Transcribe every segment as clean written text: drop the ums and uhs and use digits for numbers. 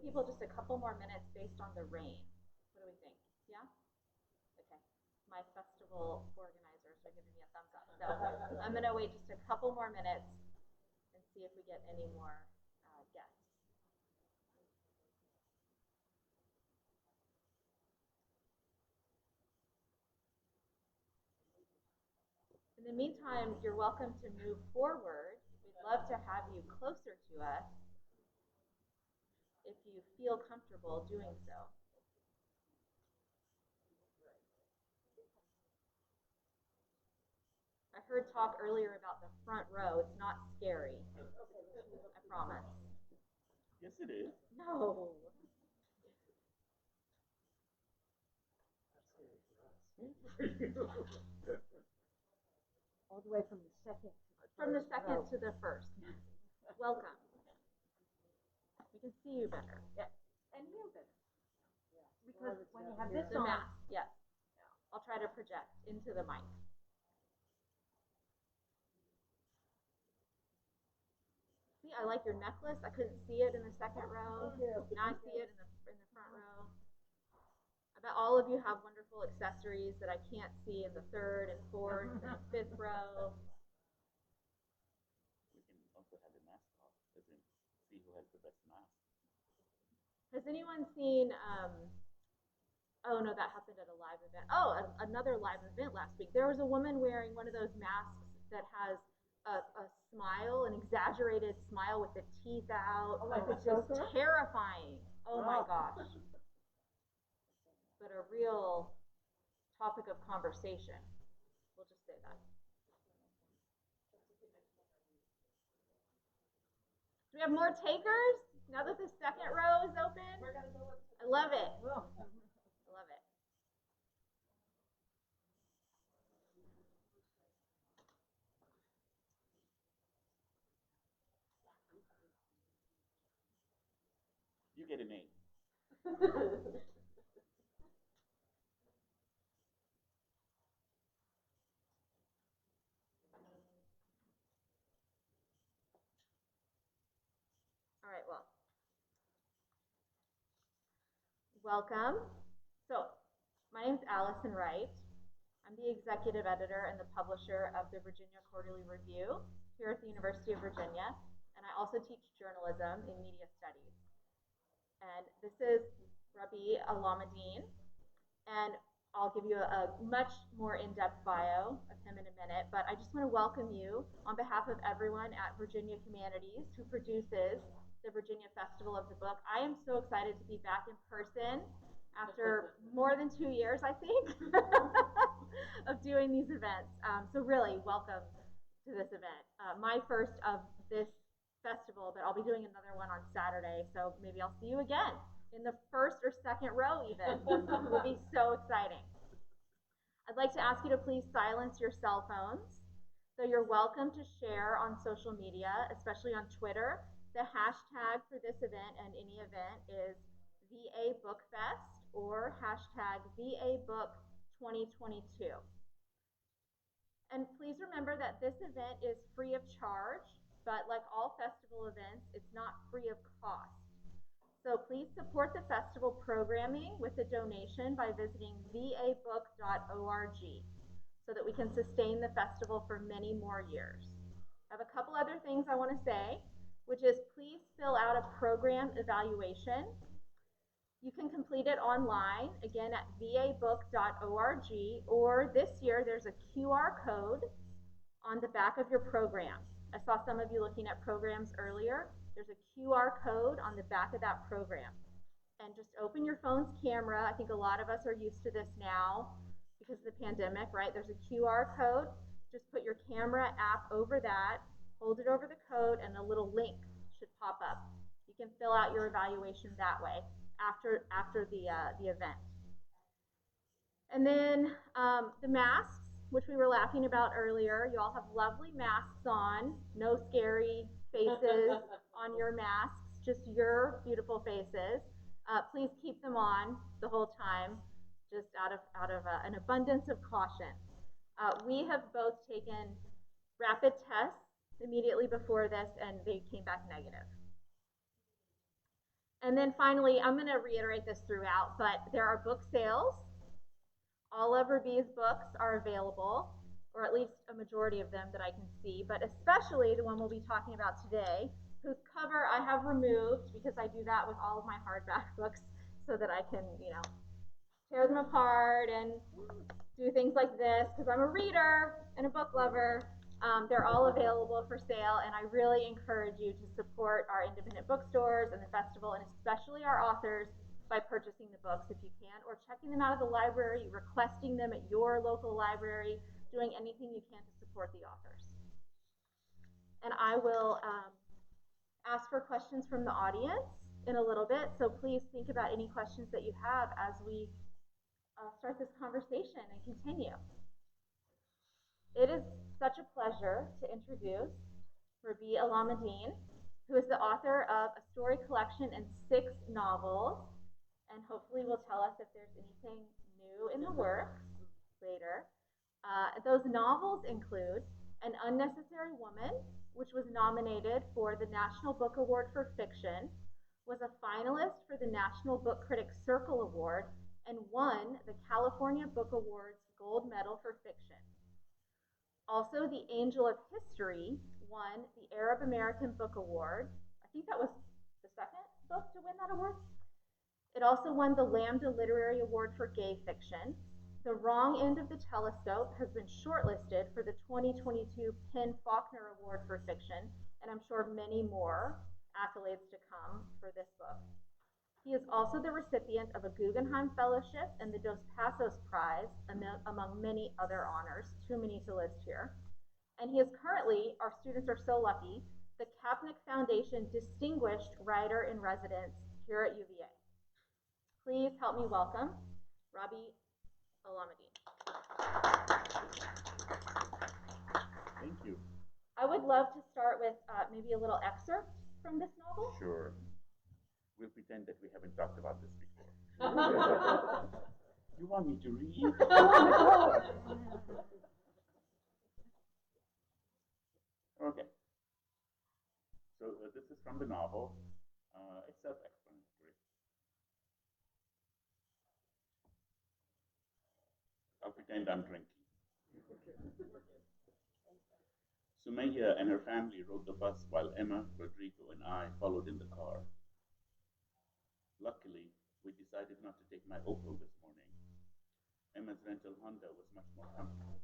give people just a couple more minutes based on the rain. What do we think? Yeah? Okay. My festival organizers are giving me a thumbs up. So I'm going to wait just a couple more minutes and see if we get any more guests. In the meantime, you're welcome to move forward. We'd love to have you closer to us if you feel comfortable doing so. I heard talk earlier about the front row. It's not scary. I promise. Yes, it is. No. All the way from the second. From the second to the first. Welcome. We can see you better. Yeah. And hear better. Yeah. Because when you have this the on, mask, yes. I'll try to project into the mic. See, I like your necklace. I couldn't see it in the second row. Now I see it in the front row. I bet all of you have wonderful accessories that I can't see in the third and fourth and the fifth row. We can also have the mask off, as in see who has the best mask. Has anyone seen, oh no, that happened at a live event. Oh, another live event last week. There was a woman wearing one of those masks that has a smile, an exaggerated smile with the teeth out. Oh, like it's a just Joker? terrifying. Oh my gosh. But a real topic of conversation. We'll just say that. Do we have more takers now that the second row is open? I love it. I love it. You get a name. All right, well, welcome. So, my name is Allison Wright. I'm the executive editor and the publisher of the Virginia Quarterly Review here at the University of Virginia, and I also teach journalism in media studies. And this is Rabih Alameddine, and I'll give you a much more in-depth bio of him in a minute, but I just want to welcome you on behalf of everyone at Virginia Humanities who produces the Virginia Festival of the Book. I am so excited to be back in person after more than 2 years, I think, of doing these events. So really, welcome to this event. My first of this festival, but I'll be doing another one on Saturday, so maybe I'll see you again in the first or second row even. It would be so exciting. I'd like to ask you to please silence your cell phones. So you're welcome to share on social media, especially on Twitter. The hashtag for this event and any event is VA Book Fest or hashtag VA Book 2022. And please remember that this event is free of charge, but like all festival events, it's not free of cost. So please support the festival programming with a donation by visiting vabook.org so that we can sustain the festival for many more years. I have a couple other things I want to say, which is please fill out a program evaluation. You can complete it online, again, at vabook.org, or this year there's a QR code on the back of your program. I saw some of you looking at programs earlier. There's a QR code on the back of that program. And just open your phone's camera. I think a lot of us are used to this now because of the pandemic, right? There's a QR code. Just put your camera app over that, hold it over the code, and a little link should pop up. You can fill out your evaluation that way after the event. And then the masks, which we were laughing about earlier. You all have lovely masks on, no scary faces on your masks, just your beautiful faces. Please keep them on the whole time, just out of an abundance of caution. We have both taken rapid tests immediately before this, and they came back negative. And then finally, I'm going to reiterate this throughout, but there are book sales. All of Rabih's books are available, or at least a majority of them that I can see, but especially the one we'll be talking about today, whose cover I have removed because I do that with all of my hardback books so that I can, tear them apart and do things like this because I'm a reader and a book lover. They're all available for sale, and I really encourage you to support our independent bookstores and the festival, and especially our authors, by purchasing the books if you can, or checking them out of the library, requesting them at your local library, doing anything you can to support the authors. And I will ask for questions from the audience in a little bit, so please think about any questions that you have as we start this conversation and continue. It is such a pleasure to introduce Rabih Alameddine, who is the author of a story collection and 6 novels, and hopefully will tell us if there's anything new in the works later. Those novels include An Unnecessary Woman, which was nominated for the National Book Award for Fiction, was a finalist for the National Book Critics Circle Award, and won the California Book Award's Gold Medal for Fiction. Also, The Angel of History won the Arab American Book Award. I think that was the second book to win that award. It also won the Lambda Literary Award for Gay Fiction. The Wrong End of the Telescope has been shortlisted for the 2022 PEN Faulkner Award for Fiction, and I'm sure many more accolades to come for this book. He is also the recipient of a Guggenheim Fellowship and the Dos Passos Prize, among many other honors, too many to list here. And he is currently, our students are so lucky, the Kapnick Foundation Distinguished Writer in Residence here at UVA. Please help me welcome Rabih Alameddine. Thank you. I would love to start with maybe a little excerpt from this novel. Sure. We'll pretend that we haven't talked about this before. You want me to read? Okay. So this is from the novel. It's self-explanatory. I'll pretend I'm drinking. Sumaya and her family rode the bus while Emma, Rodrigo, and I followed in the car. Luckily, we decided not to take my Opel this morning. Emma's rental Honda was much more comfortable.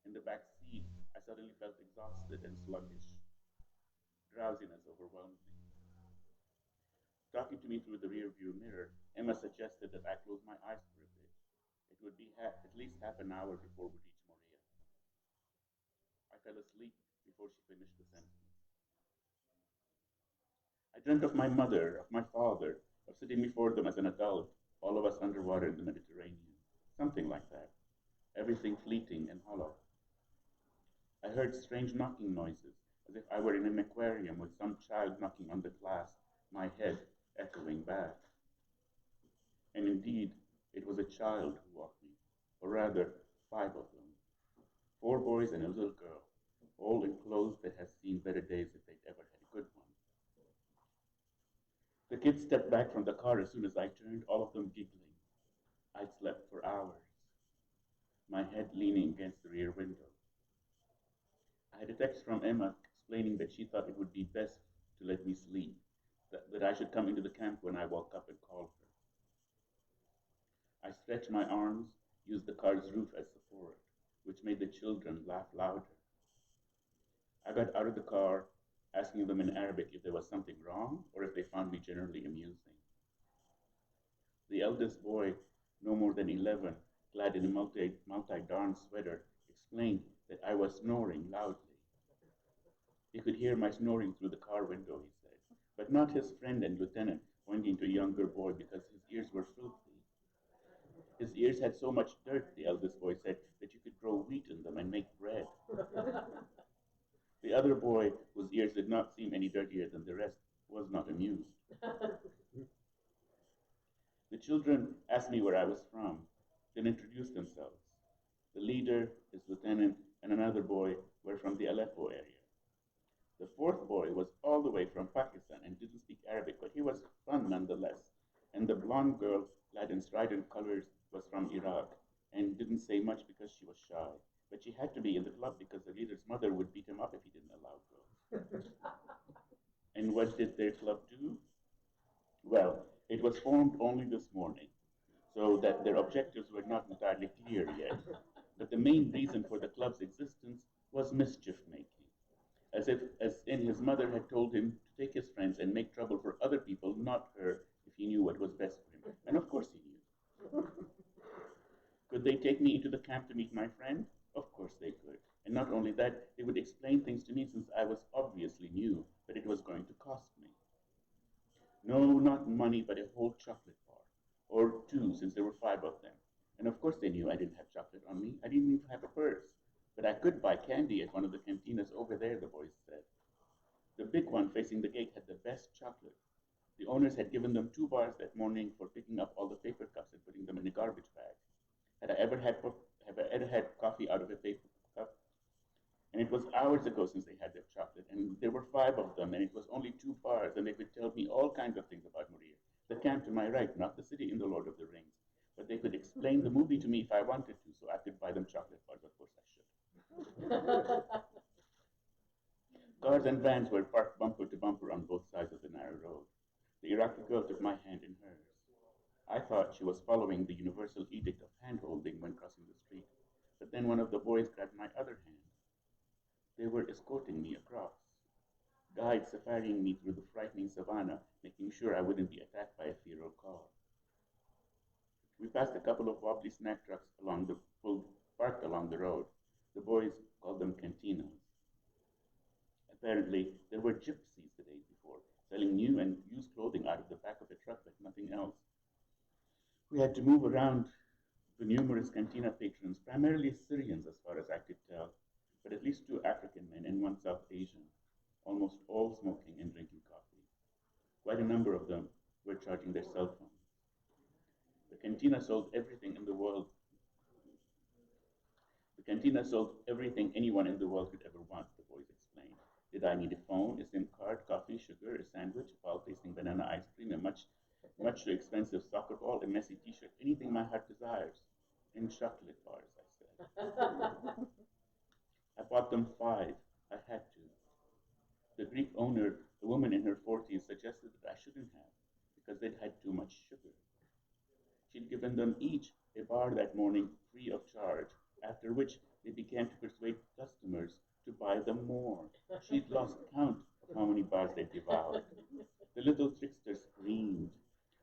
In the back seat, I suddenly felt exhausted and sluggish. Drowsiness overwhelmed me. Talking to me through the rearview mirror, Emma suggested that I close my eyes for a bit. It would be at least half an hour before we reach Moria. I fell asleep before she finished the sentence. I dreamt of my mother, of my father, of sitting before them as an adult, all of us underwater in the Mediterranean. Something like that. Everything fleeting and hollow. I heard strange knocking noises, as if I were in an aquarium with some child knocking on the glass, my head echoing back. And indeed, it was a child who woke me, or rather, 5 of them. 4 boys and a little girl, all in clothes that had seen better days if they'd ever had a good one. The kids stepped back from the car as soon as I turned, all of them giggling. I'd slept for hours, my head leaning against the rear window. I had a text from Emma explaining that she thought it would be best to let me sleep, that I should come into the camp when I woke up and call her. I stretched my arms, used the car's roof as support, which made the children laugh louder. I got out of the car, asking them in Arabic if there was something wrong or if they found me generally amusing. The eldest boy, no more than 11, clad in a multi-darn sweater, explained that I was snoring loudly. He could hear my snoring through the car window, he said, but not his friend and lieutenant, pointing to a younger boy because his ears were filthy. His ears had so much dirt, the eldest boy said, that you could grow wheat in them and make bread. The other boy, whose ears did not seem any dirtier than the rest, was not amused. The children asked me where I was from, then introduced themselves. The leader, his lieutenant, and another boy were from the Aleppo area. The 4th boy was all the way from Pakistan and didn't speak Arabic, but he was fun nonetheless. And the blonde girl, clad in strident colors, was from Iraq and didn't say much because she was shy. But she had to be in the club because the leader's mother would beat him up if he didn't allow girls. And what did their club do? Well, it was formed only this morning, so that their objectives were not entirely clear yet. But the main reason for the club's existence was mischief making, as in his mother had told him to take his friends and make trouble for other people, not her, if he knew what was best for him. And of course he knew. Could they take me into the camp to meet my friend? Of course they could. And not only that, they would explain things to me since I was obviously knew that it was going to cost me. No, not money, but a whole chocolate bar. Or two, since there were 5 of them. And of course they knew I didn't have chocolate on me. I didn't even have a purse. But I could buy candy at one of the cantinas over there, the boys said. The big one facing the gate had the best chocolate. The owners had given them 2 bars that morning for picking up all the paper cups and putting them in a garbage bag. Have I ever had coffee out of a paper cup? And it was hours ago since they had their chocolate, and there were 5 of them, and it was only 2 bars, and they could tell me all kinds of things about Moria. The camp to my right, not the city in the Lord of the Rings. But they could explain the movie to me if I wanted to, so I could buy them chocolate bars. Of course I should. Cars and vans were parked bumper to bumper on both sides of the narrow road. The Iraqi girl took my hand in hers. I thought she was following the universal edict of hand-holding when crossing the street, but then one of the boys grabbed my other hand. They were escorting me across, guides safaring me through the frightening savannah, making sure I wouldn't be attacked by a feral car. We passed a couple of wobbly snack trucks parked along the road. The boys called them cantinas. Apparently, there were gypsies the day before, selling new and used clothing out of the back of a truck like nothing else. We had to move around the numerous cantina patrons, primarily Syrians as far as I could tell, but at least 2 African men and 1 South Asian, almost all smoking and drinking coffee. Quite a number of them were charging their cell phones. The cantina sold everything in the world. The cantina sold everything anyone in the world could ever want, the boys explained. Did I need a phone, a SIM card, coffee, sugar, a sandwich, a foul-tasting banana ice cream, a much too expensive soccer ball, a messy t-shirt, anything my heart desires. And chocolate bars, I said. I bought them 5. I had to. The Greek owner, a woman in her 40s, suggested that I shouldn't have because they'd had too much sugar. She'd given them each a bar that morning free of charge, after which they began to persuade customers to buy them more. She'd lost count of how many bars they'd devoured. The little trickster screamed.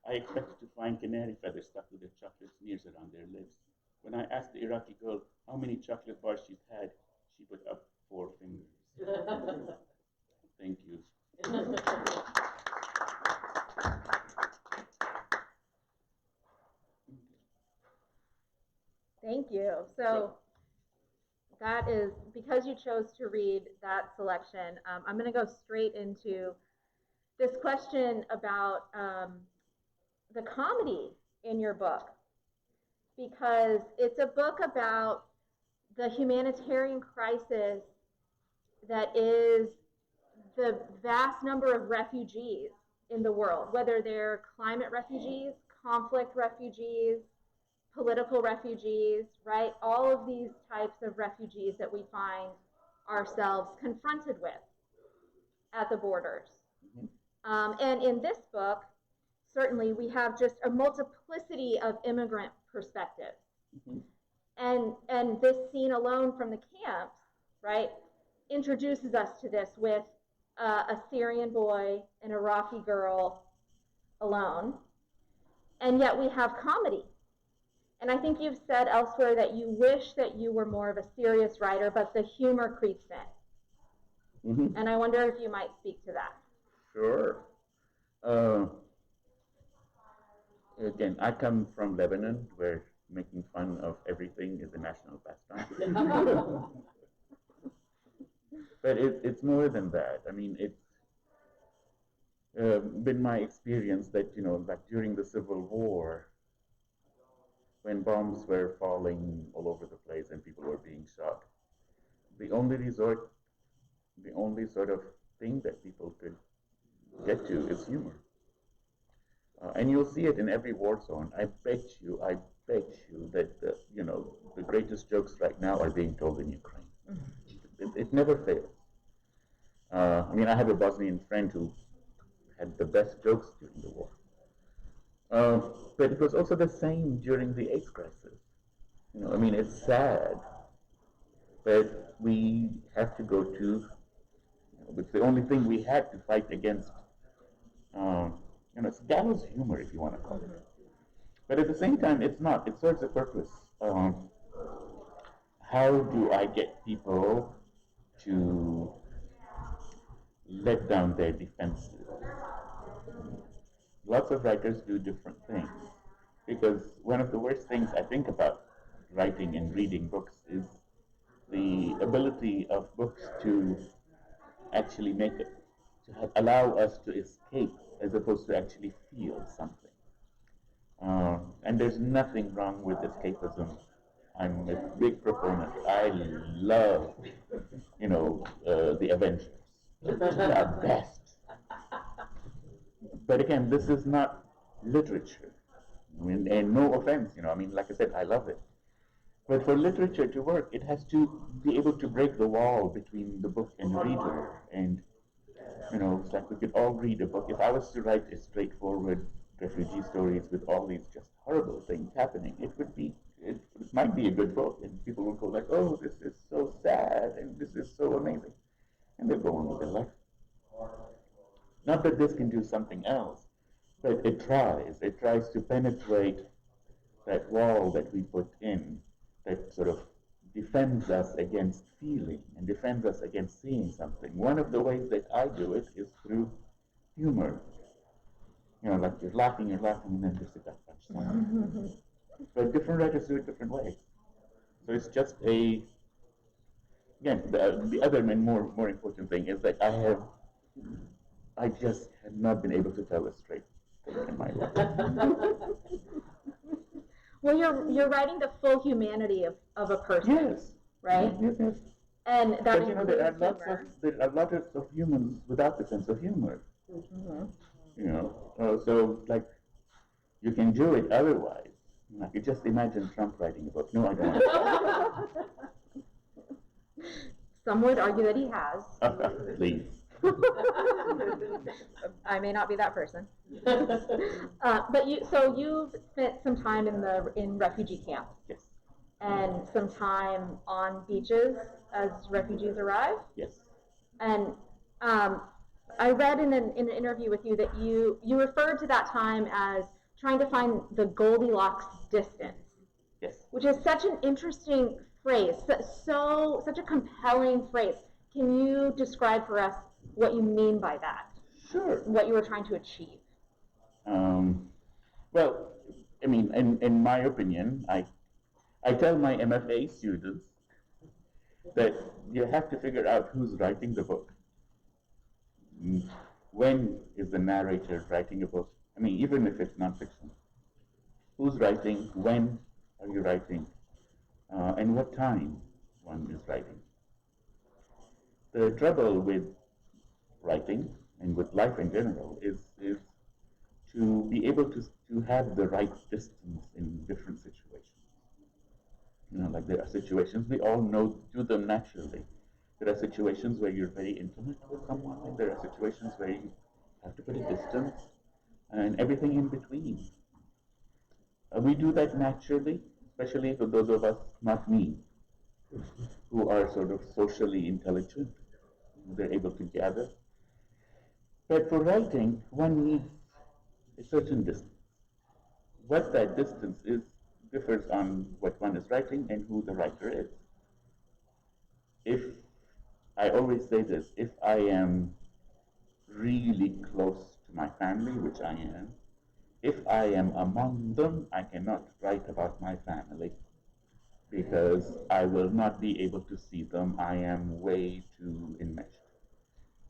I expected to find canary feathers stuck to their chocolate smears around their lips. When I asked the Iraqi girl how many chocolate bars she'd had, she put up 4 fingers. Thank you. Thank you. So that is, because you chose to read that selection, I'm going to go straight into this question about the comedy in your book, because it's a book about the humanitarian crisis that is the vast number of refugees in the world, whether they're climate refugees, conflict refugees, political refugees, right? All of these types of refugees that we find ourselves confronted with at the borders. And in this book, certainly we have just a multiplicity of immigrant perspectives. And this scene alone from the camps, right, introduces us to this with a Syrian boy, an Iraqi girl alone. And yet we have comedy. And I think you've said elsewhere that you wish that you were more of a serious writer, but the humor creeps in. And I wonder if you might speak to that. Sure. Again, I come from Lebanon, where making fun of everything is a national pastime. But it's more than that. I mean, it's been my experience that, like during the Civil War, when bombs were falling all over the place and people were being shot, the only sort of thing that people could get to is humor. and you'll see it in every war zone. I bet you that the greatest jokes right now are being told in Ukraine. It never fails. I have a Bosnian friend who had the best jokes during the war. But it was also the same during the AIDS crisis. It's sad, but we have to go to, it's the only thing we had to fight against. It's gallows humor, if you want to call it. But at the same time, it's not. It serves a purpose. How do I get people to let down their defenses? Lots of writers do different things. Because one of the worst things I think about writing and reading books is the ability of books to actually make it, to allow us to escape as opposed to actually feel something. And there's nothing wrong with escapism. I'm a big proponent. I love, the Avengers. The best. But again, this is not literature. And no offense, like I said, I love it. But for literature to work, it has to be able to break the wall between the book and the reader. And, it's like we could all read a book. If I was to write a straightforward refugee stories with all these just horrible things happening, it might be a good book. And people will go like, oh, this is so sad, and this is so amazing. And they'll go on with their life. Not that this can do something else, but it tries to penetrate that wall that we put in that sort of defends us against feeling and defends us against seeing something. One of the ways that I do it is through humor. Like you're laughing, and then there's a gut punch somewhere. But different writers do it different ways. So it's just the other and more important thing is that I just have not been able to tell a straight story in my life. Well, you're writing the full humanity of a person, yes, right? Yes. And that but there are lots of humans without the sense of humor. Mm-hmm. So like you can do it otherwise. I could just imagine Trump writing a book. No, I don't want to. Some would argue that he has. Please. I may not be that person. But you've spent some time in refugee camps. Yes. And some time on beaches as refugees arrive. Yes. And I read in an interview with you that you referred to that time as trying to find the Goldilocks distance. Yes. Which is such an interesting phrase, such a compelling phrase. Can you describe for us what you mean by that? Sure. What you were trying to achieve? Well, in my opinion, I tell my MFA students that you have to figure out who's writing the book. When is the narrator writing a book? Even if it's nonfiction. Who's writing? When are you writing? And what time one is writing? The trouble with writing and with life in general is to be able to have the right distance in different situations. Like there are situations we all do them naturally. There are situations where you're very intimate with someone, and there are situations where you have to put a distance, and everything in between. We do that naturally, especially for those of us, not me, who are sort of socially intelligent. They're able to gather. But for writing, one needs a certain distance. What that distance is differs on what one is writing and who the writer is. I always say this, if I am really close to my family, which I am, if I am among them, I cannot write about my family because I will not be able to see them. I am way too enmeshed.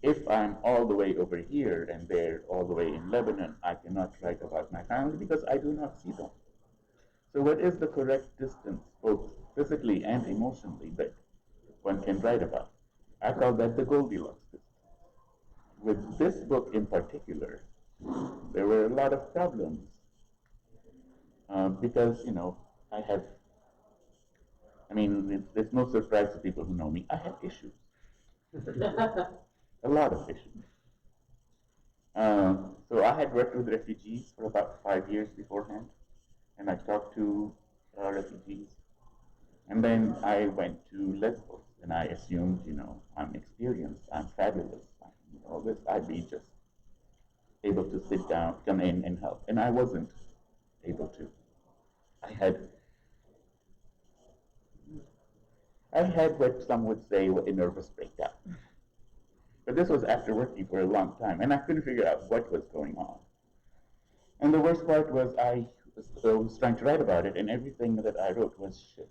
If I'm all the way over here and they're all the way in Lebanon, I cannot write about my family because I do not see them. So what is the correct distance, both physically and emotionally, that one can write about? I call that the Goldilocks distance. With this book in particular, there were a lot of problems because, I have, there's no surprise to people who know me. I have issues, a lot of issues. So I had worked with refugees for about 5 years beforehand, and I talked to refugees. And then I went to Lesbos, and I assumed, I'm experienced, I'm fabulous, all this, I'd be just able to sit down, come in and help. And I wasn't able to. I had what some would say a nervous breakdown. But this was after working for a long time, and I couldn't figure out what was going on. And the worst part was I was trying to write about it, and everything that I wrote was shit.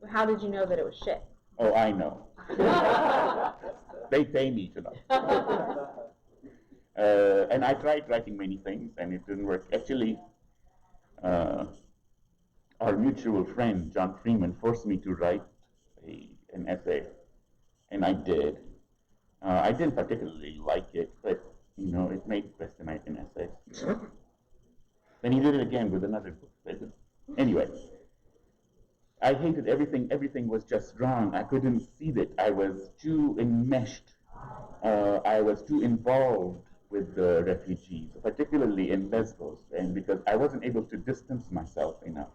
How did you know that it was shit? Oh, I know. They pay me to know. And I tried writing many things, and it didn't work. Actually, our mutual friend, John Freeman, forced me to write an essay, and I did. I didn't particularly like it, but, it made best an essay. Then he did it again with another book. Anyway, I hated everything. Everything was just wrong. I couldn't see it. I was too enmeshed. I was too involved with the refugees, particularly in Lesbos, and because I wasn't able to distance myself enough,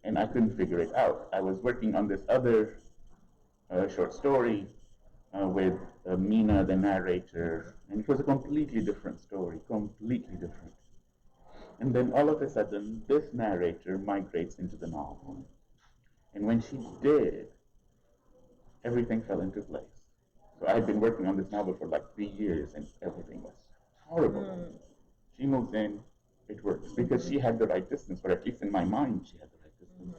and I couldn't figure it out. I was working on this other short story with Mina, the narrator, and it was a completely different story, completely different. And then all of a sudden, this narrator migrates into the novel. And when she did, everything fell into place. So I had been working on this novel for like 3 years, and everything was horrible. She moves in, it works, because she had the right distance, or at least in my mind, she had the right distance.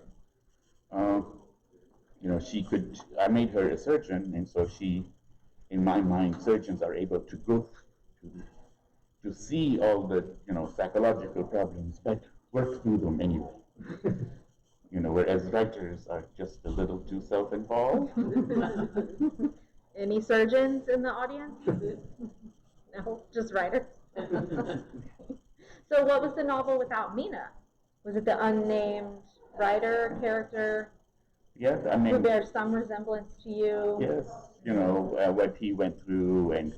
I made her a surgeon, and so she, in my mind, surgeons are able to go to see all the, psychological problems, but work through them anyway. Whereas writers are just a little too self-involved. Any surgeons in the audience? No, just writers. So what was the novel without Mina? Was it the unnamed writer, character? Yes, who bears some resemblance to you? Yes, what he went through, and,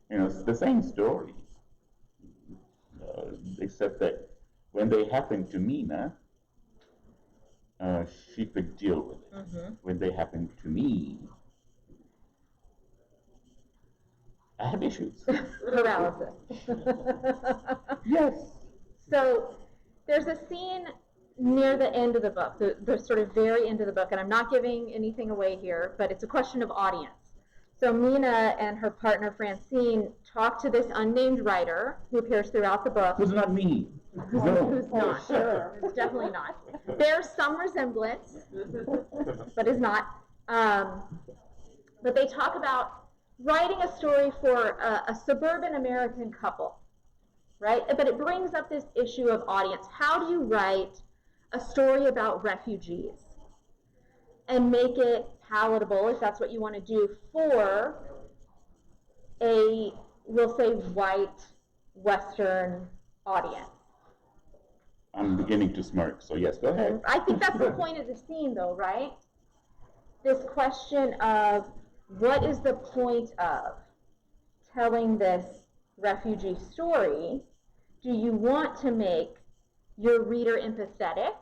it's the same story. Except that when they happened to Mina, she could deal with it. Mm-hmm. When they happened to me, I have issues. Paralysis. Yes. So there's a scene near the end of the book, the sort of very end of the book, and I'm not giving anything away here, but it's a question of audience. So Mina and her partner Francine talk to this unnamed writer who appears throughout the book. Who's not me. Who's not. Sure. It's definitely not. There's some resemblance, but is not. But they talk about writing a story for a suburban American couple, right? But it brings up this issue of audience. How do you write a story about refugees and make it palatable, if that's what you want to do, for a, we'll say, white Western audience? I'm beginning to smirk, so yes, go ahead. I think that's the point of the scene, though, right? This question of what is the point of telling this refugee story? Do you want to make your reader empathetic?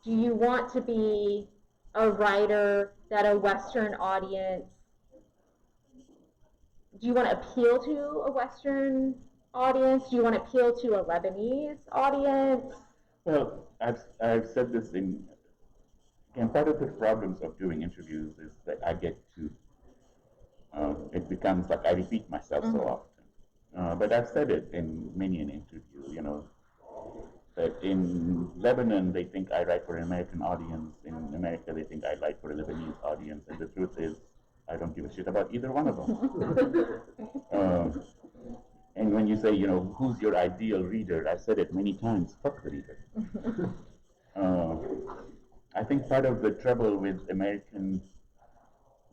Do you want to be a writer that a Western audience, do you want to appeal to a Western audience? Do you want to appeal to a Lebanese audience? Well, I've said this and part of the problems of doing interviews is that I get to, it becomes like I repeat myself so often. But I've said it in many an interview, that in Lebanon they think I write for an American audience. In America they think I write for a Lebanese audience. And the truth is, I don't give a shit about either one of them. And when you say, who's your ideal reader, I've said it many times, fuck the reader. I think part of the trouble with American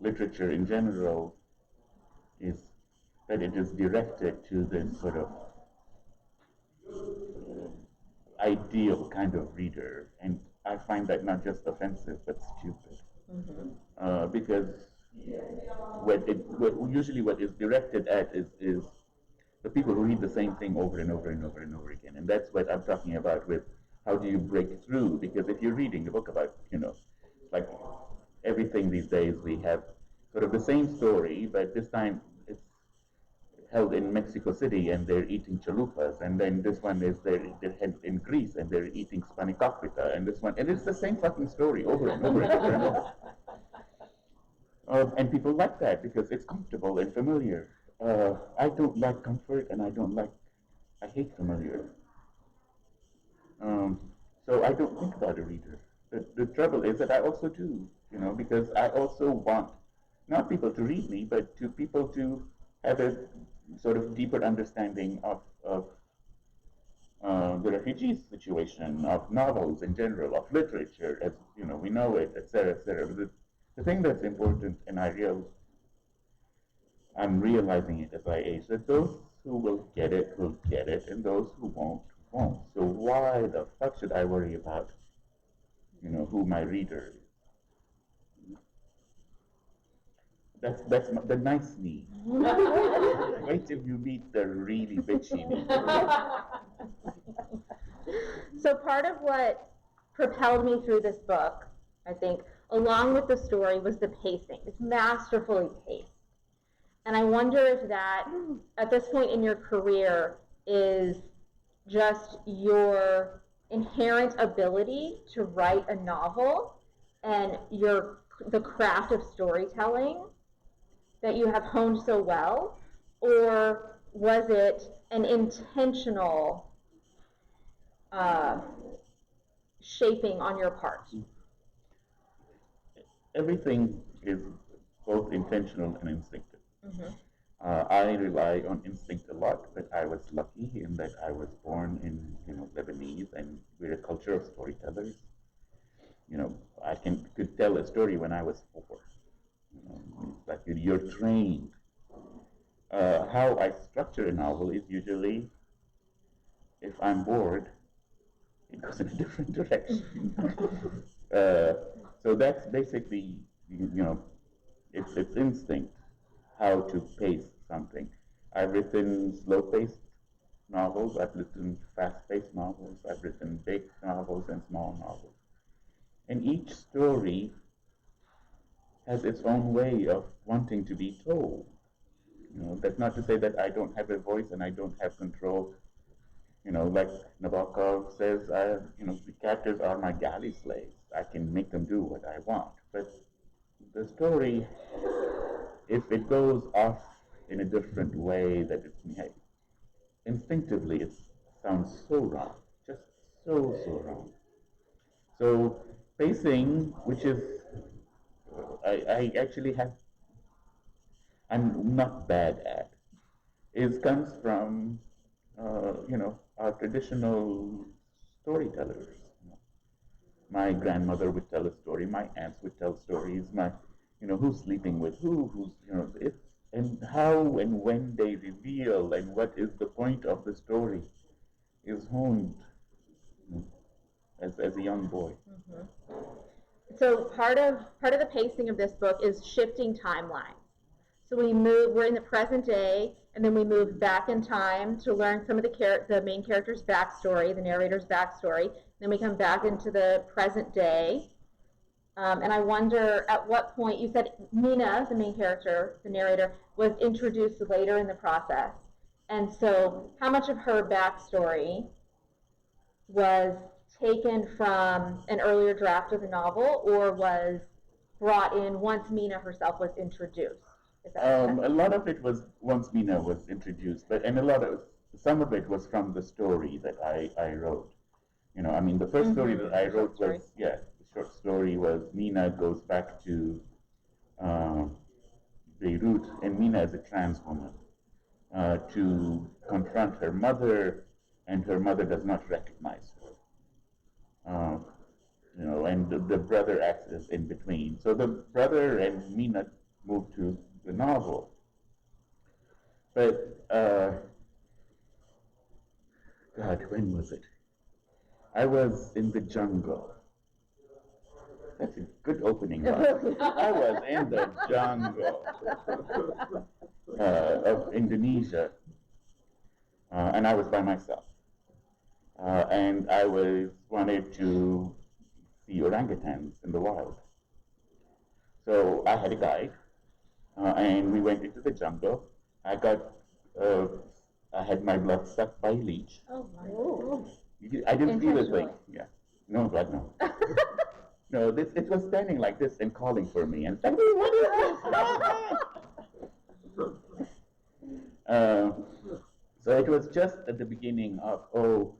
literature in general is that it is directed to this sort of ideal kind of reader, and I find that not just offensive but stupid. Because usually what is directed at is the people who read the same thing over and over and over and over again, and that's what I'm talking about with how do you break through? Because if you're reading a book about, like everything these days, we have sort of the same story, but this time it's held in Mexico City and they're eating chalupas, and then this one is they're held in Greece and they're eating spanakopita, and this one, and it's the same fucking story over and over and over and over. And people like that because it's comfortable and familiar. I don't like comfort, and I hate familiar. So I don't think about a reader. The trouble is that I also do, because I also want not people to read me, but to people to have a sort of deeper understanding of the refugee situation, of novels in general, of literature as we know it, etc., etc. The thing that's important, and I'm realizing it as I age, that those who will get it, and those who won't. So why the fuck should I worry about, who my reader is? That's the nice me. Wait till you meet the really bitchy me. So part of what propelled me through this book, I think, along with the story, was the pacing. It's masterfully paced. And I wonder if that, at this point in your career, is just your inherent ability to write a novel and the craft of storytelling that you have honed so well, or was it an intentional shaping on your part? Everything is both intentional and instinctive. I rely on instinct a lot, but I was lucky in that I was born in Lebanese, and we're a culture of storytellers. I could tell a story when I was 4. Like you're trained. How I structure a novel is usually, if I'm bored, it goes in a different direction. So that's basically, it's instinct, how to pace something. I've written slow-paced novels, I've written fast-paced novels, I've written big novels and small novels. And each story has its own way of wanting to be told. That's not to say that I don't have a voice and I don't have control. Like Nabokov says, the characters are my galley slaves. I can make them do what I want. But the story, if it goes off in a different way, that instinctively it sounds so wrong, just so wrong. So pacing, which is, I actually I'm not bad at, comes from, our traditional storytellers. My grandmother would tell a story, my aunts would tell stories, who's sleeping with who's, and how and when they reveal and what is the point of the story is honed as a young boy. So part of the pacing of this book is shifting timelines. So we're in the present day, and then we move back in time to learn some of the main character's backstory, the narrator's backstory. Then we come back into the present day. And I wonder at what point, you said Mina, the main character, the narrator, was introduced later in the process. And so how much of her backstory was taken from an earlier draft of the novel, or was brought in once Mina herself was introduced? A lot of it was once Mina was introduced, some of it was from the story that I wrote. The first story that I wrote was, the short story was Mina goes back to Beirut, and Mina is a trans woman, to confront her mother, and her mother does not recognize her. And the brother acts as in between. So the brother and Mina moved to the novel. But, God, when was it? I was in the jungle. That's a good opening line. I was in the jungle of Indonesia, and I was by myself. And I wanted to see orangutans in the wild. So I had a guide, and we went into the jungle. I had my blood sucked by a leech. Oh my. I didn't feel a thing. Yeah. No, blood, no. No, it was standing like this and calling for me. And what is this? So it was just at the beginning of,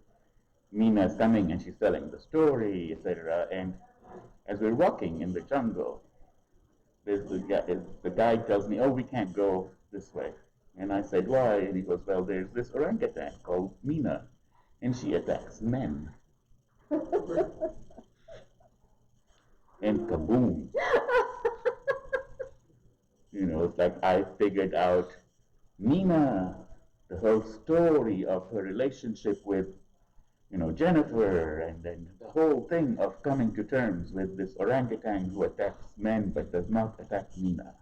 Mina's coming and she's telling the story, etc. And as we're walking in the jungle, the guide tells me, we can't go this way. And I said, why? And he goes, well, there's this orangutan called Mina, and she attacks men. And kaboom. It's like I figured out Mina, the whole story of her relationship with, Jennifer, and then the whole thing of coming to terms with this orangutan who attacks men but does not attack Mina.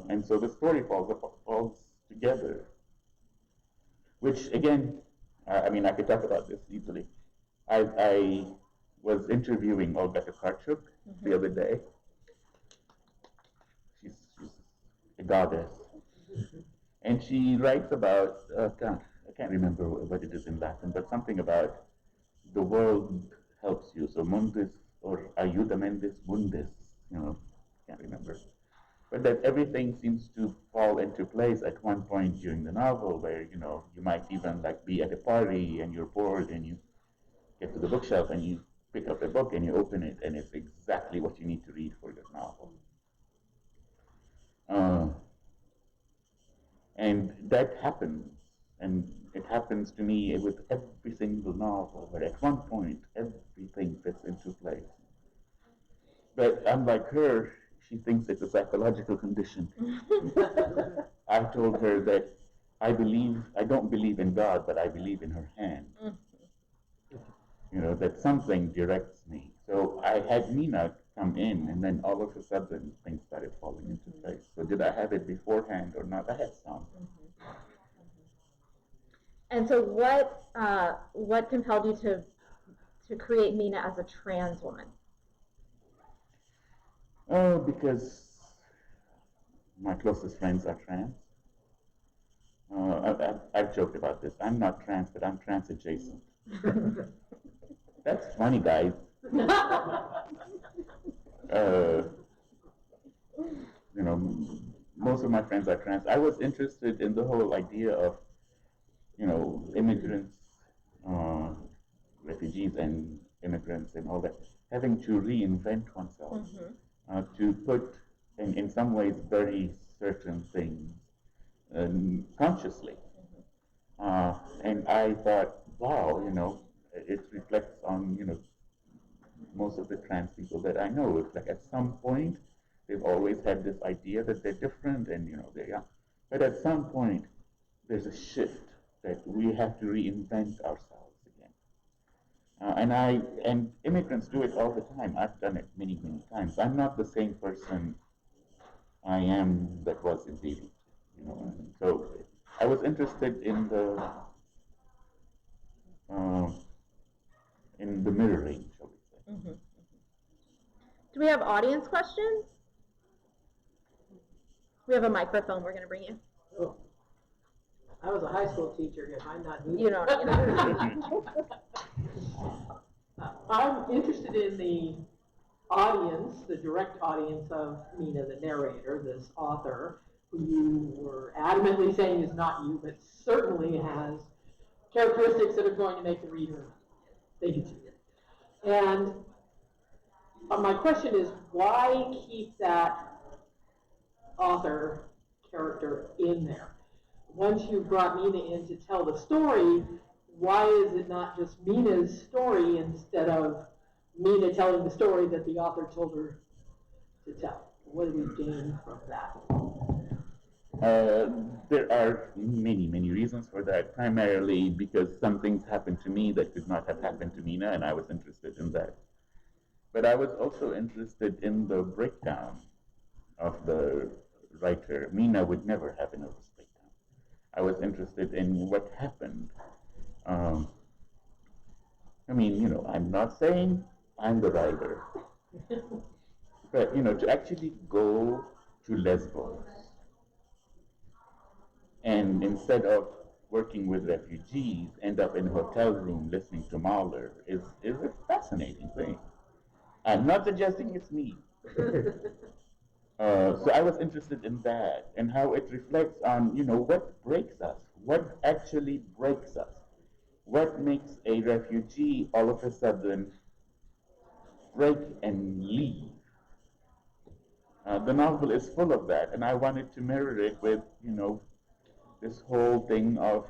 And so the story falls together, which again, I could talk about this easily. I was interviewing Olga Tokarczuk the other day. She's a goddess. And she writes about, I can't remember what it is in Latin, but something about the world helps you. So mundus or ayuda mendis mundis, can't remember. But that everything seems to fall into place at one point during the novel where, you might even be at a party and you're bored and you get to the bookshelf and you pick up a book and you open it and it's exactly what you need to read for your novel. And that happens, and it happens to me with every single novel, where at one point everything fits into place. But unlike her, she thinks it's a psychological condition. I told her that I don't believe in God, but I believe in her hand. That something directs me. So I had Mina come in, and then all of a sudden things started falling into place. So did I have it beforehand or not? I had some. And so what compelled you to create Mina as a trans woman? Oh, because my closest friends are trans. I've joked about this. I'm not trans, but I'm trans adjacent. That's funny, guys. Most of my friends are trans. I was interested in the whole idea of, immigrants, refugees and immigrants and all that, having to reinvent oneself, to put, in some ways, very certain things consciously. And I thought, wow, it reflects on, most of the trans people that I know. It's like at some point, they've always had this idea that they're different and, they're young. But at some point, there's a shift that we have to reinvent ourselves again. And immigrants do it all the time. I've done it many, many times. I'm not the same person I am that was in David. So I was interested in the mirroring, shall we say. Do we have audience questions? We have a microphone we're going to bring you. Oh. I was a high school teacher. If I'm not needed. You don't. I'm interested in the audience, the direct audience of Mina, the narrator, this author, who you were adamantly saying is not you, but certainly has characteristics that are going to make the reader think it's you. And my question is, why keep that author character in there? Once you've brought Mina in to tell the story, why is it not just Mina's story instead of Mina telling the story that the author told her to tell? What do we gain from that? There are many, many reasons for that, primarily because some things happened to me that could not have happened to Mina, and I was interested in that. But I was also interested in the breakdown of the writer. Mina would never have a nervous breakdown. I was interested in what happened. Um, I'm not saying I'm the writer, but, to actually go to Lesbos and instead of working with refugees, end up in a hotel room listening to Mahler is a fascinating thing. I'm not suggesting it's me. So I was interested in that and how it reflects on, what breaks us, what actually breaks us, what makes a refugee all of a sudden break and leave. The novel is full of that, and I wanted to mirror it with, this whole thing of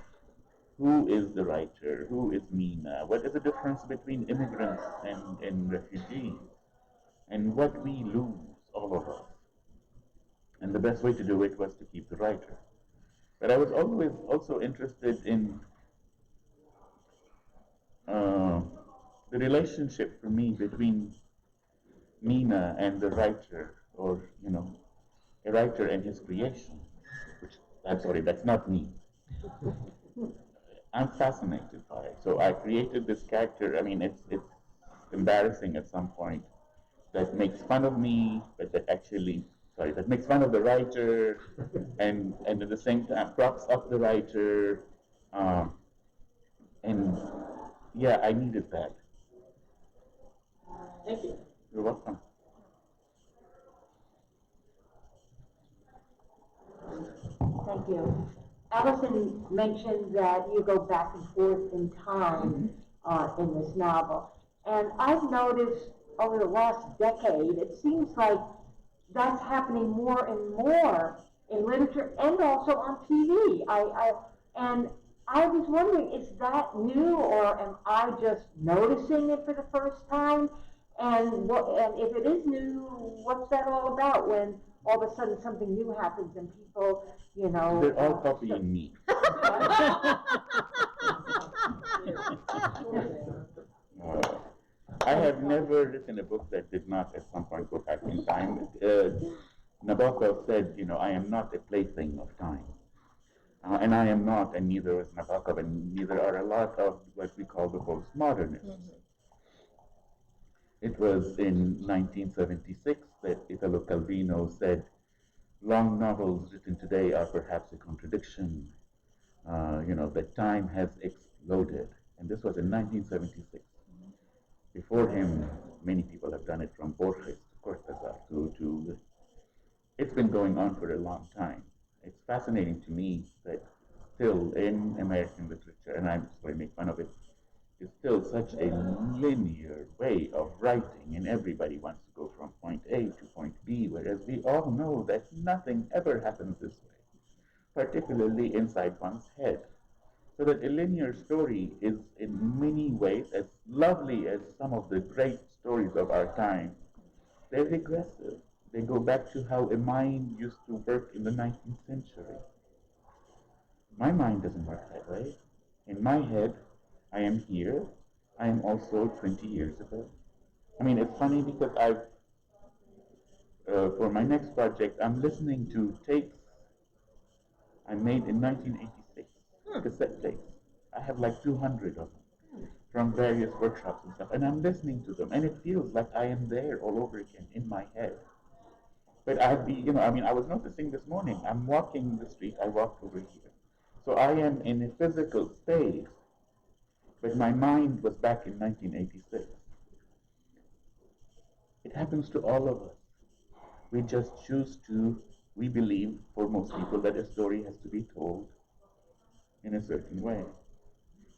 who is the writer, who is Mina, what is the difference between immigrants and refugees, and what we lose, all of us. And the best way to do it was to keep the writer. But I was always also interested in the relationship for me between Mina and the writer, or, a writer and his creation, which, I'm sorry, that's not me. I'm fascinated by it. So I created this character. I mean, it's embarrassing at some point, that makes fun of me, but that makes fun of the writer, and at the same time props up the writer, and yeah, I needed that. Thank you. You're welcome. Thank you. Allison mentioned that you go back and forth in time in this novel. And I've noticed over the last decade, it seems like that's happening more and more in literature and also on TV. And I was wondering, is that new, or am I just noticing it for the first time? And if it is new, what's that all about when all of a sudden something new happens and people, They're all copying me. I have never written a book that did not at some point go back in time. Nabokov said, I am not a plaything of time. And I am not, and neither is Nabokov, and neither are a lot of what we call the postmodernists. Mm-hmm. It was in 1976 that Italo Calvino said, long novels written today are perhaps a contradiction. That time has exploded. And this was in 1976. Before him, many people have done it, from Borges to Cortázar to it's been going on for a long time. It's fascinating to me that still in American literature, and I'm sorry, make fun of it, is still such a linear way of writing, and everybody wants to go from point A to point B, whereas we all know that nothing ever happens this way, particularly inside one's head. So that a linear story is in many ways, as lovely as some of the great stories of our time, they're regressive. They go back to how a mind used to work in the 19th century. My mind doesn't work that way. In my head, I am here. I am also 20 years ago. I mean, it's funny because for my next project, I'm listening to tapes I made in 1986, cassette tapes. I have like 200 of them from various workshops and stuff, and I'm listening to them, and it feels like I am there all over again in my head. But I was noticing this morning, I'm walking the street, I walked over here. So I am in a physical space, but my mind was back in 1986. It happens to all of us. We just choose to, we believe, for most people, that a story has to be told in a certain way.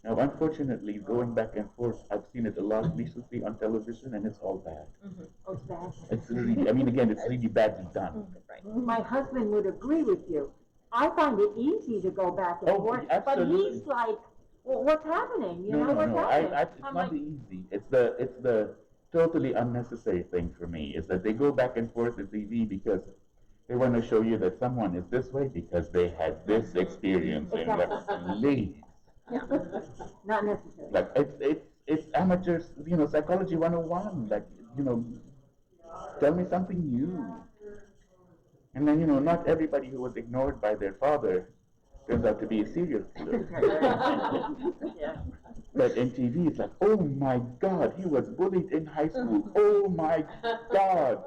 Now, unfortunately, going back and forth, I've seen it a lot recently on television, and it's all bad. Mm-hmm. Oh, it's bad. It's really, again, it's really badly done. Right. My husband would agree with you. I find it easy to go back and forth, absolutely. But he's like, well, what's happening? What's happening? It's not the easy. It's the totally unnecessary thing for me, is that they go back and forth at TV because They want to show you that someone is this way because they had this experience in Exactly. like, please. Yeah. Not necessary. Like it's amateurs, psychology 101. Like, tell me something new. And then, not everybody who was ignored by their father turns out to be a serial killer. Yeah. But in TV, it's like, oh my God, he was bullied in high school. Oh my God.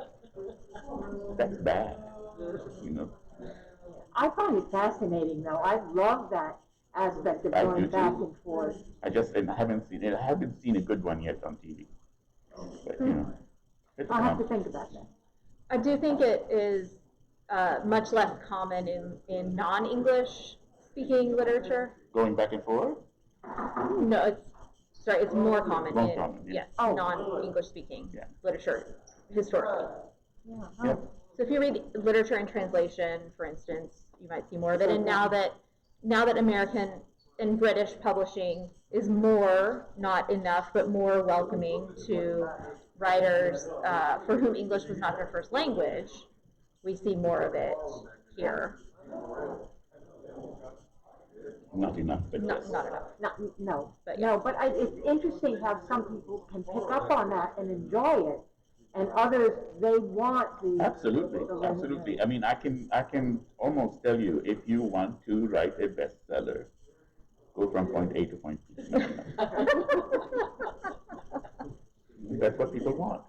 That's bad, I find it fascinating, though. I love that aspect of I going do back too. and forth. I haven't seen a good one yet on TV. But, it's I'll have to fun. think about that. I do think it is much less common in non-English speaking literature. Going back and forth? No, it's more common More in common, yeah. yes, Oh. non-English speaking Yeah. literature historically. Yeah. Yeah. So if you read literature and translation, for instance, you might see more of it. And now that American and British publishing is more, not enough, but more welcoming to writers for whom English was not their first language, we see more of it here. Not enough, but Not, yes. not enough. No, But no, but it's interesting how some people can pick up on that and enjoy it, and others, they want the... Absolutely, absolutely. I mean, I can almost tell you, if you want to write a bestseller, go from point A to point B. That's what people want.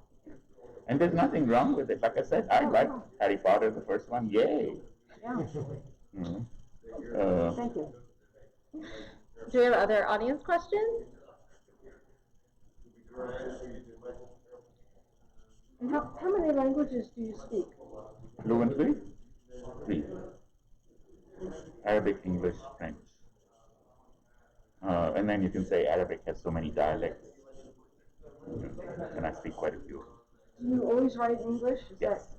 And there's nothing wrong with it. Like I said, I liked Harry Potter, the first one. Yay! Yeah, Mhm. thank you. Do we have other audience questions? How many languages do you speak? Fluently? 3. Arabic, English, French. And then you can say Arabic has so many dialects. And I speak quite a few. Do you always write in English? Is Yes.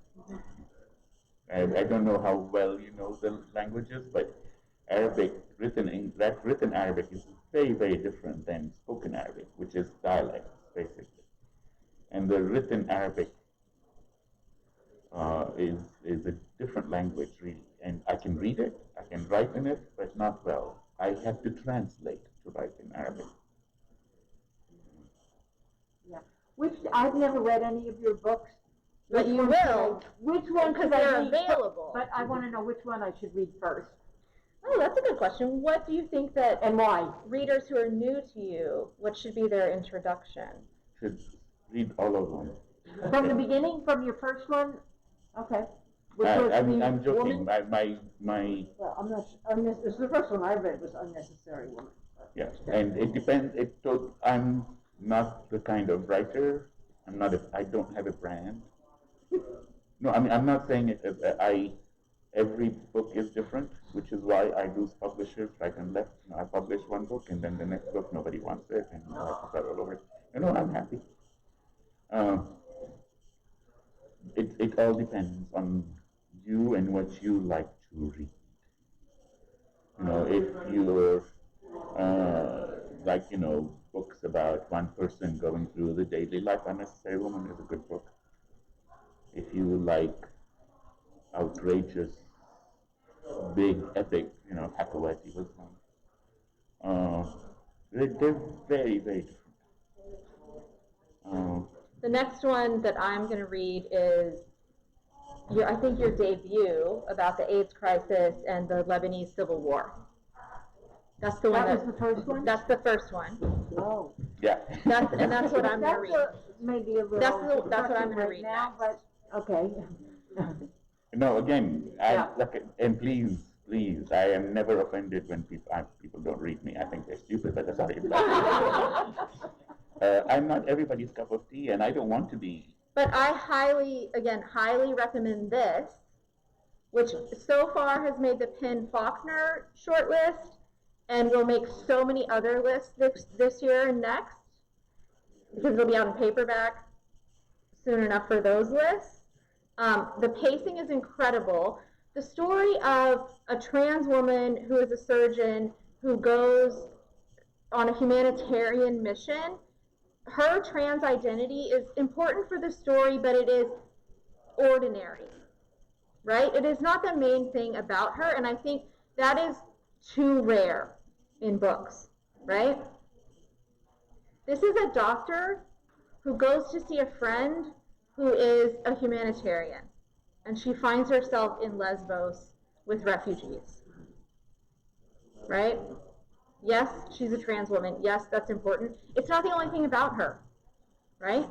that... I don't know how well you know the languages, but Arabic, written Arabic is very, very different than spoken Arabic, which is dialects, basically. And the written Arabic is a different language, really. And I can read it, I can write in it, but not well. I have to translate to write in Arabic. Yeah. I've never read any of your books. But you will. Which one Because should I they're read? available. But I want to know which one I should read first. Oh, that's a good question. What do you think that And why? readers who are new to you, what should be their introduction? Should read all of them. From the beginning, from your first one? Okay. Which was I'm the joking. woman? My Well, I'm not, this is the first one I read was Unnecessary Woman. yeah, and it depends. I'm not the kind of writer. I don't have a brand. No, I mean, I'm not saying it. Every book is different, which is why I lose publishers right and left. I publish one book, and then the next book nobody wants it, and I have to start all over. I'm happy. It all depends on you and what you like to read. If you're books about one person going through the daily life, Unnecessary Woman is a good book. If you like outrageous, big, epic, Hathaway was one. They're very, very different. The next one that I'm going to read is I think your debut about the AIDS crisis and the Lebanese Civil War. That's the one. That was the first one? That's the first one. Oh. Yeah. That's what I'm going to read. Maybe a little... That's what I'm going to read now, next. but, okay. No, again, Yeah. and please, I am never offended when people don't read me. I think they're stupid, but sorry. I'm not everybody's cup of tea, and I don't want to be. But I highly recommend this, which so far has made the Penn Faulkner shortlist, and will make so many other lists this year and next, because it'll be out in paperback soon enough for those lists. The pacing is incredible. The story of a trans woman who is a surgeon who goes on a humanitarian mission. Her trans identity is important for the story, but it is ordinary. right? It is not the main thing about her, and I think that is too rare in books, right? This is a doctor who goes to see a friend who is a humanitarian, and she finds herself in Lesbos with refugees, right? Yes, she's a trans woman. Yes, that's important. It's not the only thing about her, right?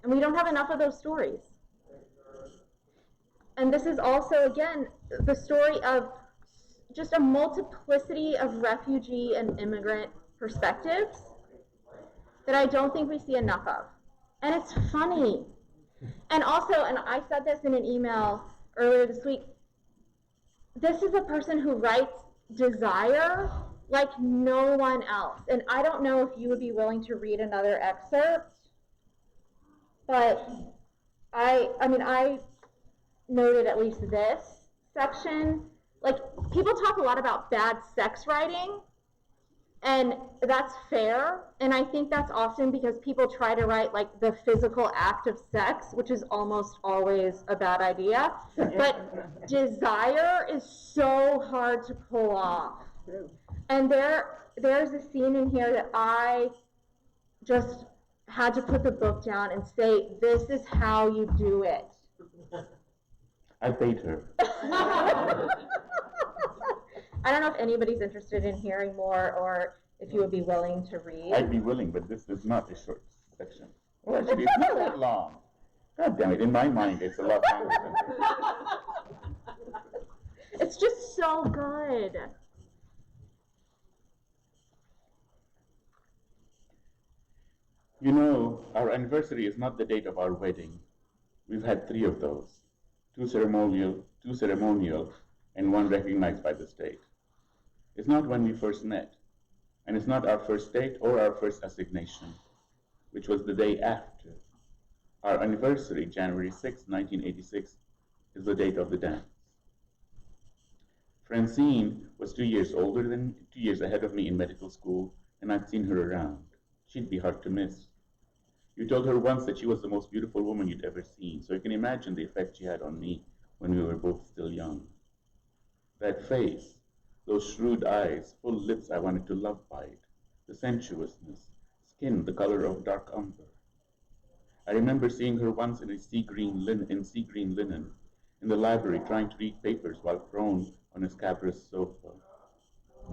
And we don't have enough of those stories. And this is also, again, the story of just a multiplicity of refugee and immigrant perspectives that I don't think we see enough of. And it's funny. And also, and I said this in an email earlier this week, this is a person who writes desire like no one else. And I don't know if you would be willing to read another excerpt, but I noted at least this section. Like, people talk a lot about bad sex writing, and that's fair, and I think that's often because people try to write like the physical act of sex, which is almost always a bad idea. But desire is so hard to pull off. And there's a scene in here that I just had to put the book down and say, this is how you do it. I paid her. I don't know if anybody's interested in hearing more or if you would be willing to read. I'd be willing, but this is not a short section. Well, actually, it's not that long. God damn it, in my mind, it's a lot longer than this. It's just so good. You know, our anniversary is not the date of our wedding. We've had 3 of those. 2 ceremonial, and 1 recognized by the state. It's not when we first met, and it's not our first date or our first assignation, which was the day after. Our anniversary, January 6, 1986, is the date of the dance. Francine was 2 years ahead of me in medical school, and I'd seen her around. She'd be hard to miss. You told her once that she was the most beautiful woman you'd ever seen, so you can imagine the effect she had on me when we were both still young. That face, those shrewd eyes, full lips I wanted to love bite, the sensuousness, skin the color of dark umber. I remember seeing her once in sea green linen in the library trying to read papers while prone on a scabrous sofa.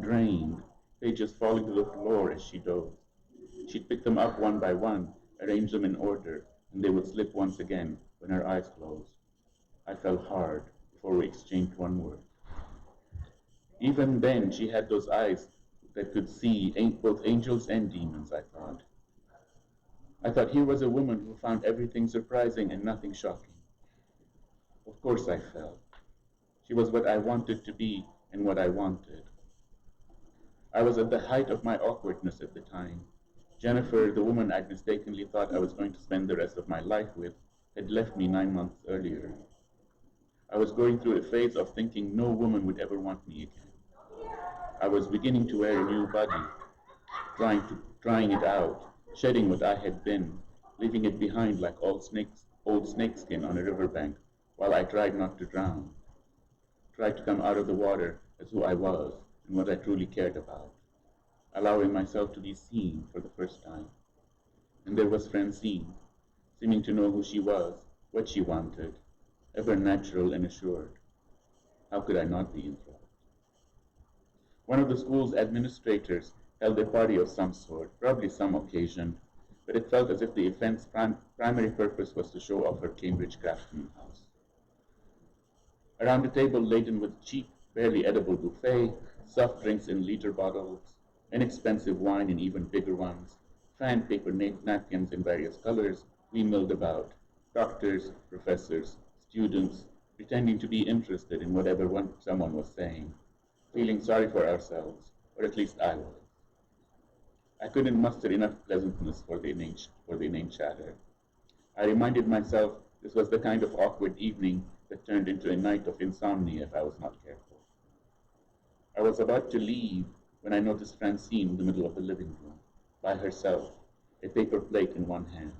Drained, pages falling to the floor as she dozed. She'd pick them up one by one, arrange them in order, and they would slip once again when her eyes closed. I fell hard before we exchanged one word. Even then, she had those eyes that could see both angels and demons, I thought. I thought here was a woman who found everything surprising and nothing shocking. Of course I fell. She was what I wanted to be and what I wanted. I was at the height of my awkwardness at the time. Jennifer, the woman I'd mistakenly thought I was going to spend the rest of my life with, had left me 9 months earlier. I was going through a phase of thinking no woman would ever want me again. I was beginning to wear a new body, trying it out, shedding what I had been, leaving it behind like old snakeskin on a riverbank, while I tried not to drown. Tried to come out of the water as who I was and what I truly cared about, allowing myself to be seen for the first time. And there was Francine, seeming to know who she was, what she wanted, ever natural and assured. How could I not be enthralled? One of the school's administrators held a party of some sort, probably some occasion, but it felt as if the event's primary purpose was to show off her Cambridge craftsman house. Around a table laden with cheap, barely edible buffet, soft drinks in liter bottles, inexpensive wine in even bigger ones, fan paper napkins in various colors, we milled about, doctors, professors, students, pretending to be interested in whatever someone was saying, feeling sorry for ourselves, or at least I was. I couldn't muster enough pleasantness for the inane chatter. I reminded myself this was the kind of awkward evening that turned into a night of insomnia if I was not careful. I was about to leave when I noticed Francine in the middle of the living room, by herself, a paper plate in one hand.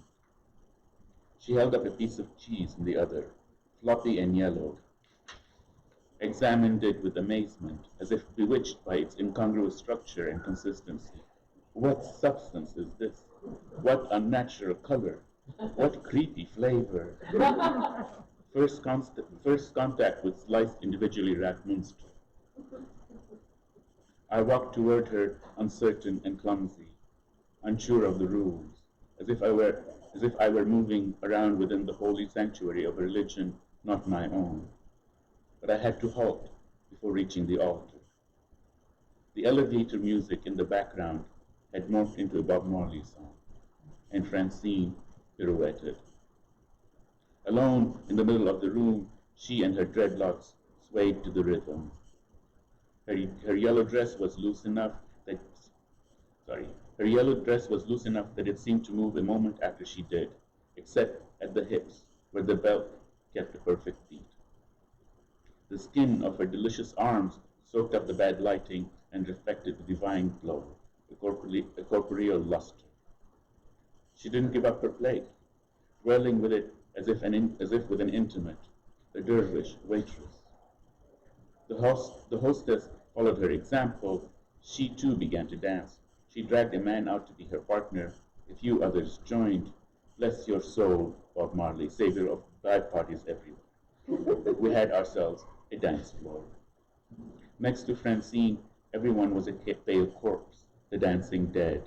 She held up a piece of cheese in the other, floppy and yellowed. Examined it with amazement, as if bewitched by its incongruous structure and consistency. What substance is this? What unnatural color? What creepy flavor? First contact with sliced, individually wrapped minstrel. I walked toward her, uncertain and clumsy, unsure of the rules, as if I were moving around within the holy sanctuary of a religion not my own. But I had to halt before reaching the altar. The elevator music in the background had morphed into a Bob Marley song, and Francine pirouetted. Alone in the middle of the room, she and her dreadlocks swayed to the rhythm. Her yellow dress was loose enough that it seemed to move a moment after she did, except at the hips, where the belt kept a perfect beat. The skin of her delicious arms soaked up the bad lighting and reflected the divine glow, a corporeal luster. She didn't give up her plate, dwelling with it as if with an intimate, the dervish waitress. The hostess followed her example. She too began to dance. She dragged a man out to be her partner. A few others joined. Bless your soul, Bob Marley, savior of bad parties everywhere. We had ourselves a dance floor. Next to Francine, everyone was a pale corpse, the dancing dead.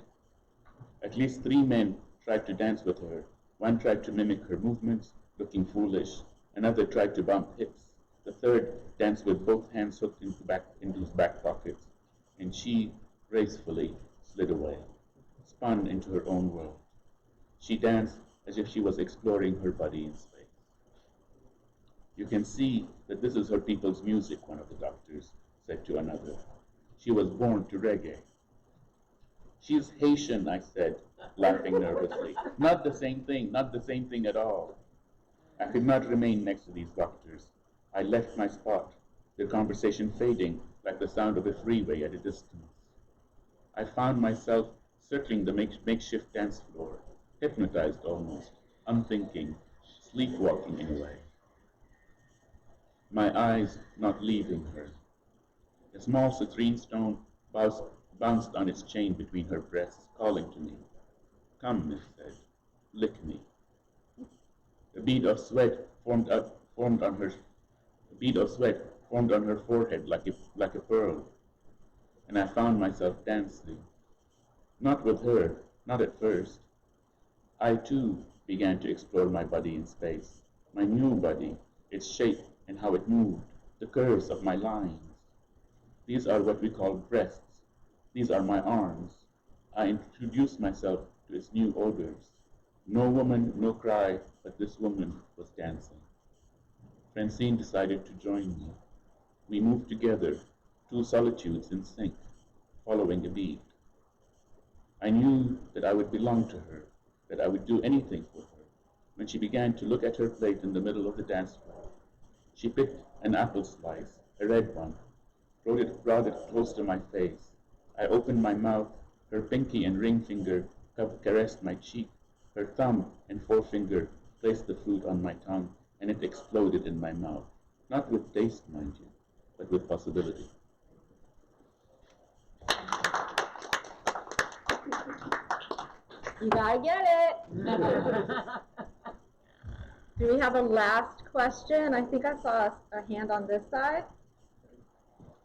At least 3 men tried to dance with her. One tried to mimic her movements, looking foolish. Another tried to bump hips. The third danced with both hands hooked into his back pockets. And she gracefully slid away, spun into her own world. She danced as if she was exploring her body in space. You can see that this is her people's music, one of the doctors said to another. She was born to reggae. She is Haitian, I said, laughing nervously. Not the same thing at all. I could not remain next to these doctors. I left my spot, their conversation fading like the sound of a freeway at a distance. I found myself circling the makeshift dance floor, hypnotized almost, unthinking, sleepwalking in a way. My eyes not leaving her. A small citrine stone bounced on its chain between her breasts, calling to me. Come, it said, lick me. A bead of sweat formed on her forehead like a pearl, and I found myself dancing. Not with her, not at first. I too began to explore my body in space, my new body, its shape and how it moved, the curves of my lines. These are what we call breasts. These are my arms. I introduced myself to its new odors. No woman, no cry, but this woman was dancing. Francine decided to join me. We moved together, 2 solitudes in sync, following a beat. I knew that I would belong to her, that I would do anything for her. When she began to look at her plate in the middle of the dance floor, she picked an apple slice, a red one, brought it close to my face. I opened my mouth. Her pinky and ring finger caressed my cheek. Her thumb and forefinger placed the fruit on my tongue, and it exploded in my mouth. Not with taste, mind you, but with possibility. You gotta get it. Do we have a last question? I think I saw a hand on this side.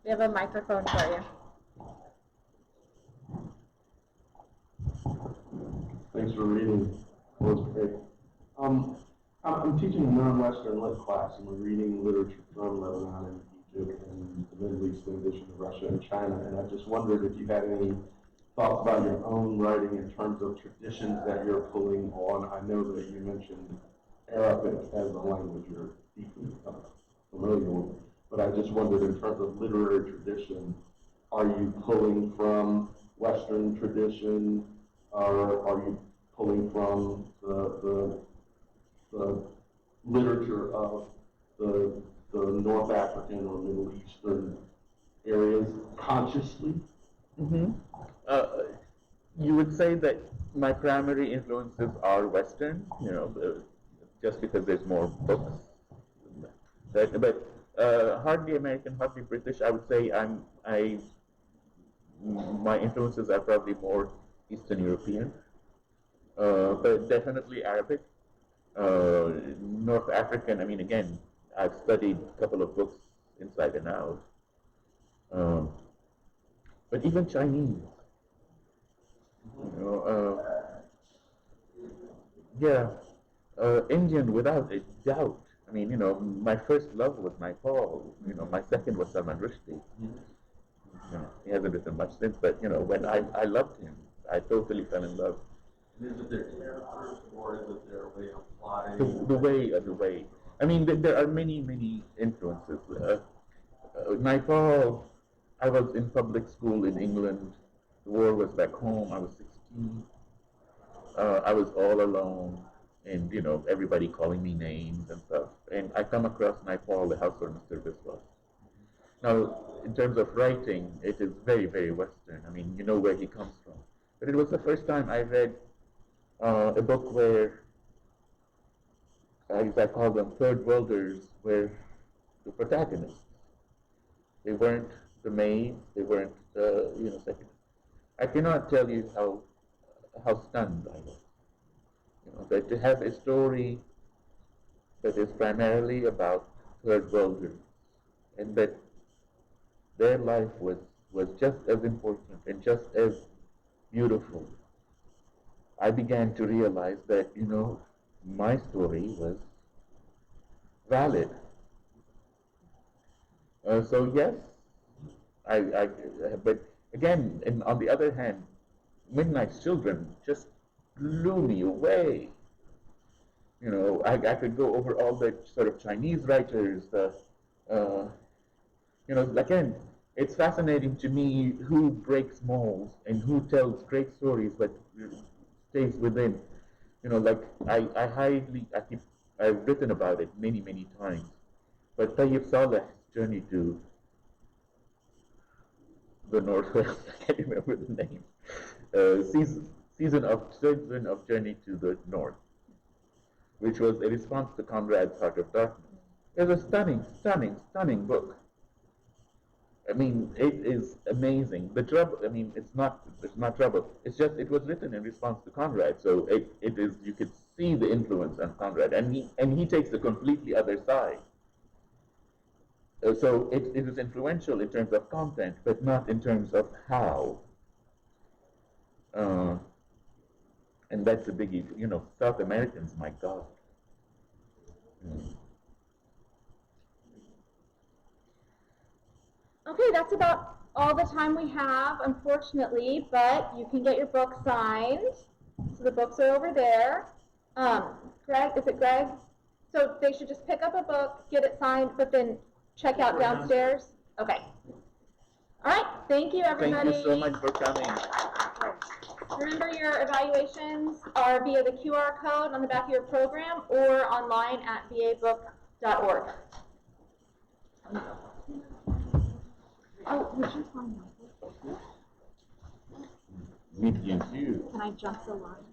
We have a microphone for you. Thanks for reading. That was great. I'm teaching a non-Western lit class, and we're reading literature from Lebanon and Egypt and the Middle East, in addition to Russia and China. And I just wondered if you had any thoughts about your own writing in terms of traditions that you're pulling on. I know that you mentioned Arabic as a language you're deeply familiar with, but I just wondered in terms of literary tradition, are you pulling from Western tradition, or are you pulling from the literature of the North African or Middle Eastern areas consciously? Mm-hmm. You would say that my primary influences are Western, just because there's more books But hardly American, hardly British. I would say my influences are probably more Eastern European, but definitely Arabic. North African, I mean, again, I've studied a couple of books inside and out. Um, but even Chinese, you know, yeah, Indian without a doubt. I mean, my first love was Nepal. My second was Salman Rushdie. He hasn't written much since, but when I loved him, I totally fell in love. Is it their characters or is it their way of plotting? The way. I mean, there are many, many influences. Nepal, I was in public school in England. The war was back home. I was 16. I was all alone, and everybody calling me names and stuff. And I come across Nepal, the house where Mr. Biss was. Now, in terms of writing, it is very, very Western. I mean, you know where he comes from. But it was the first time I read a book where, as I call them, third worlders were the protagonists. They weren't the maids. They weren't, second. I cannot tell you how stunned I was. That to have a story that is primarily about third worlders, and that their life was just as important and just as beautiful. I began to realize that, my story was valid. So yes, but again, and on the other hand, Midnight's Children just blew me away. I could go over all the sort of Chinese writers, again, it's fascinating to me who breaks molds and who tells great stories but stays within. I've written about it many, many times. But Tayyib Saleh's journey to the Northwest, I can't remember the name, season of Journey to the North, which was a response to Conrad's Heart of Darkness. It was a stunning, stunning, stunning book. I mean, it is amazing. The trouble, I mean, it's not trouble. It's just, it was written in response to Conrad. So it is, you could see the influence on Conrad. And he takes the completely other side. So it is influential in terms of content, but not in terms of how. And that's a biggie. South Americans, my God. Okay, that's about all the time we have, unfortunately, but you can get your book signed. So the books are over there. Greg, is it Greg? So they should just pick up a book, get it signed, but then check out downstairs. Okay. All right, thank you, everybody. Thank you so much for coming. Remember, your evaluations are via the QR code on the back of your program or online at vabook.org. Oh, would you find out? Meet you. Can I jump the line?